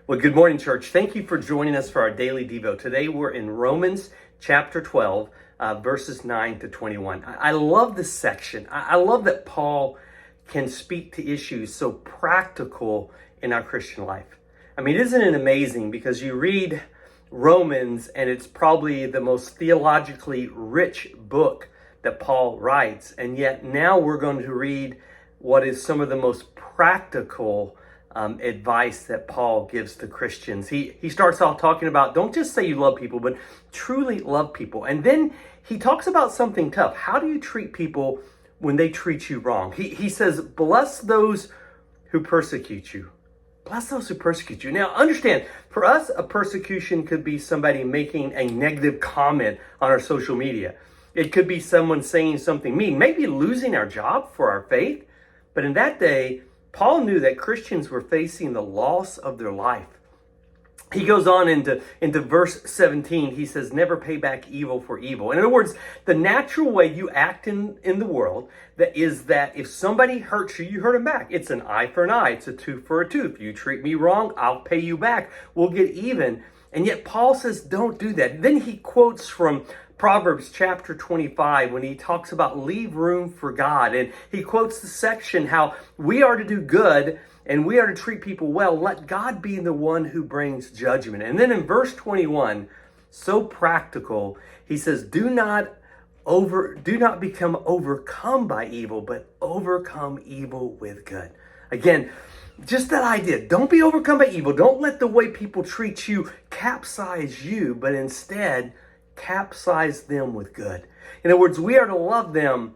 Well, good morning, church. Thank you for joining us for our daily Devo. Today we're in Romans chapter 12, verses 9 to 21. I love this section. I love that Paul can speak to issues so practical in our Christian life. I mean, isn't it amazing? Because you read Romans and it's probably the most theologically rich book that Paul writes. And yet now we're going to read what is some of the most practical advice that Paul gives to Christians. He starts off talking about, don't just say you love people, but truly love people. And then he talks about something tough. How do you treat people when they treat you wrong? He says, bless those who persecute you. Bless those who persecute you. Now, understand, for us, a persecution could be somebody making a negative comment on our social media. It could be someone saying something mean, maybe losing our job for our faith. But in that day, Paul knew that Christians were facing the loss of their life. He goes on into verse 17. He says, never pay back evil for evil. In other words, the natural way you act in the world that is that if somebody hurts you, you hurt them back. It's an eye for an eye. It's a tooth for a tooth. You treat me wrong, I'll pay you back. We'll get even. And yet Paul says, don't do that. Then he quotes from Proverbs chapter 25 when he talks about leave room for God. And he quotes the section how we are to do good and we are to treat people well. Let God be the one who brings judgment. And then in verse 21, so practical, he says, do not become overcome by evil, but overcome evil with good. Again, just that idea. Don't be overcome by evil. Don't let the way people treat you capsize you, but instead capsize them with good. In other words, we are to love them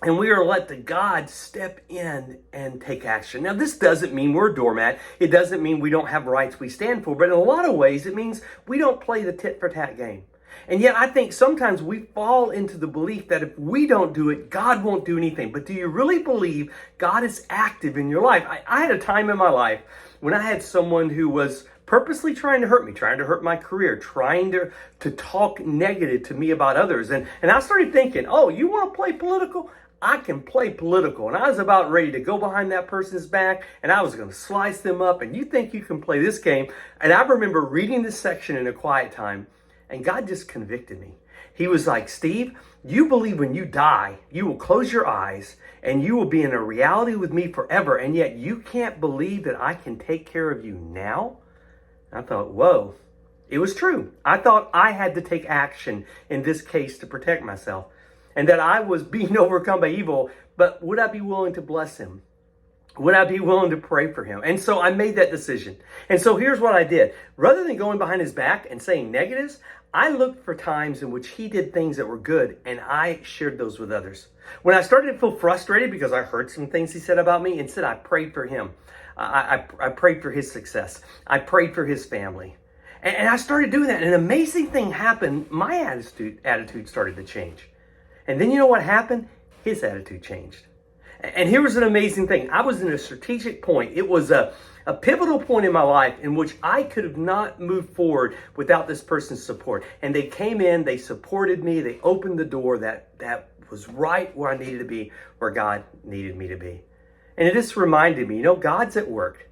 and we are to let the God step in and take action. Now, this doesn't mean we're a doormat. It doesn't mean we don't have rights we stand for. But in a lot of ways, it means we don't play the tit for tat game. And yet I think sometimes we fall into the belief that if we don't do it, God won't do anything. But do you really believe God is active in your life? I had a time in my life when I had someone who was purposely trying to hurt me, trying to hurt my career, trying to talk negative to me about others. And I started thinking, oh, you want to play political? I can play political. And I was about ready to go behind that person's back and I was going to slice them up. And you think you can play this game? And I remember reading this section in a quiet time and God just convicted me. He was like, Steve, you believe when you die, you will close your eyes and you will be in a reality with me forever. And yet you can't believe that I can take care of you now? I thought, whoa, it was true. I thought I had to take action in this case to protect myself and that I was being overcome by evil, but would I be willing to bless him? Would I be willing to pray for him? And so I made that decision. And so here's what I did. Rather than going behind his back and saying negatives, I looked for times in which he did things that were good and I shared those with others. When I started to feel frustrated because I heard some things he said about me, instead I prayed for him. I prayed for his success. I prayed for his family. And I started doing that. And an amazing thing happened. My attitude started to change. And then you know what happened? His attitude changed. And here was an amazing thing. I was in a strategic point. It was a pivotal point in my life in which I could have not moved forward without this person's support. And they came in, they supported me, they opened the door that was right where I needed to be, where God needed me to be. And it just reminded me, God's at work.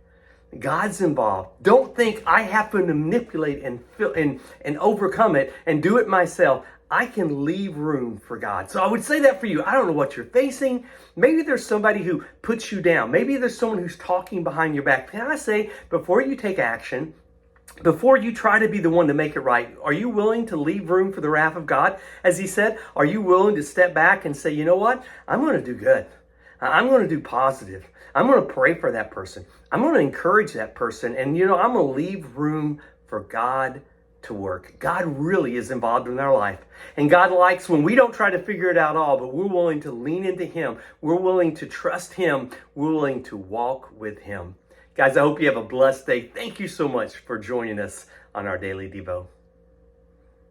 God's involved. Don't think I have to manipulate and overcome it and do it myself. I can leave room for God. So I would say that for you. I don't know what you're facing. Maybe there's somebody who puts you down. Maybe there's someone who's talking behind your back. Can I say, before you take action, before you try to be the one to make it right, are you willing to leave room for the wrath of God? As he said, are you willing to step back and say, you know what? I'm going to do good. I'm going to do positive. I'm going to pray for that person. I'm going to encourage that person. And, I'm going to leave room for God to work. God really is involved in our life. And God likes when we don't try to figure it out all, but we're willing to lean into him. We're willing to trust him. We're willing to walk with him. Guys, I hope you have a blessed day. Thank you so much for joining us on our Daily Devo.